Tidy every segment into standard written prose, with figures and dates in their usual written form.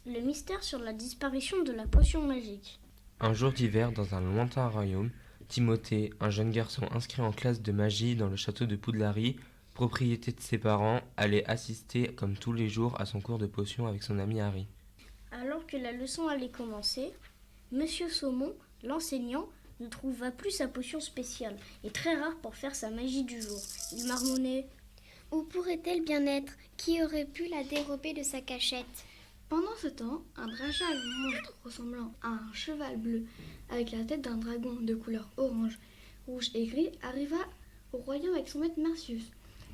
Le mystère sur la disparition de la potion magique. Un jour d'hiver, dans un lointain royaume, Timothée, un jeune garçon inscrit en classe de magie dans le château de Poudlary, propriété de ses parents, allait assister comme tous les jours à son cours de potions avec son ami Harry. Alors que la leçon allait commencer, Monsieur Saumon, l'enseignant, ne trouva plus sa potion spéciale et très rare pour faire sa magie du jour. Il marmonnait. Où pourrait-elle bien être? Qui aurait pu la dérober de sa cachette? Pendant ce temps, un drachal monstre ressemblant à un cheval bleu avec la tête d'un dragon de couleur orange, rouge et gris arriva au royaume avec son maître Marcius.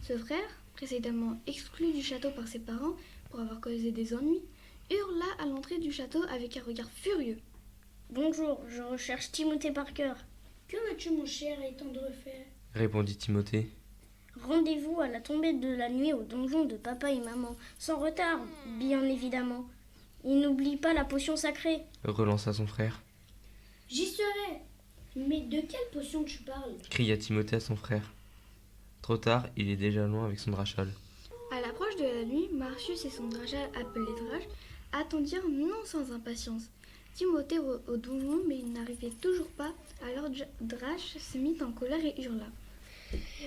Ce frère, précédemment exclu du château par ses parents pour avoir causé des ennuis, hurla à l'entrée du château avec un regard furieux. Bonjour, je recherche Timothée Parker. Que veux-tu, mon cher et tendre frère? Répondit Timothée. Rendez-vous à la tombée de la nuit au donjon de papa et maman. Sans retard, bien évidemment. Et n'oublie pas la potion sacrée. Relança son frère. J'y serai. Mais de quelle potion tu parles? Cria Timothée à son frère. Trop tard, il est déjà loin avec son drachal. À l'approche de la nuit, Marcius et son drachal appelé Drache attendirent non sans impatience Timothée au donjon, mais il n'arrivait toujours pas. Alors Drache se mit en colère et hurla.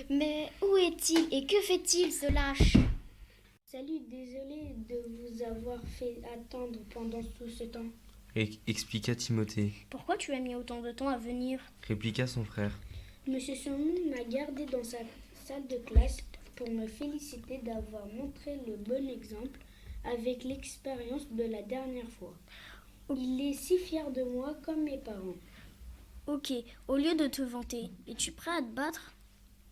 Mais où est-il et que fait-il, ce lâche? Salut, désolé de vous avoir fait attendre pendant tout ce temps. Expliqua Timothée. Pourquoi tu as mis autant de temps à venir? Répliqua son frère. Monsieur Saumon m'a gardé dans sa salle de classe pour me féliciter d'avoir montré le bon exemple avec l'expérience de la dernière fois. Il est si fier de moi comme mes parents. Ok, au lieu de te vanter, es-tu prêt à te battre?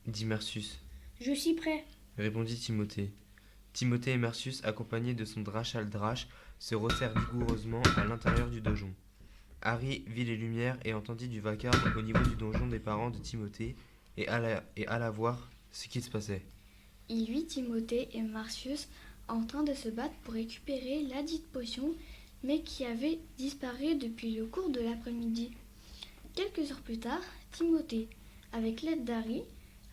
Dit Marcius. Je suis prêt. Répondit Timothée. Timothée et Marcius, accompagnés de son drachal Drache, se rossèrent vigoureusement à l'intérieur du donjon. Harry vit les lumières et entendit du vacarme au niveau du donjon des parents de Timothée et alla voir ce qui se passait. Il vit Timothée et Marcius en train de se battre pour récupérer ladite potion, mais qui avait disparu depuis le cours de l'après-midi. Quelques heures plus tard, Timothée, avec l'aide d'Harry,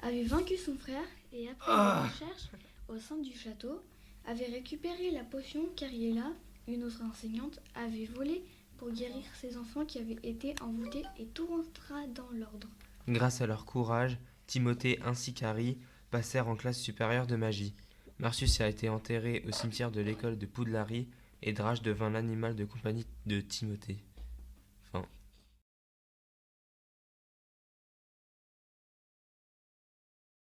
avait vaincu son frère et après une recherche au sein du château, avait récupéré la potion qu'Ariella, une autre enseignante, avait volée pour guérir ses enfants qui avaient été envoûtés, et tout rentra dans l'ordre. Grâce à leur courage, Timothée ainsi qu'Harry passèrent en classe supérieure de magie. Marcius a été enterré au cimetière de l'école de Poudlary et Drache devint l'animal de compagnie de Timothée. Fin.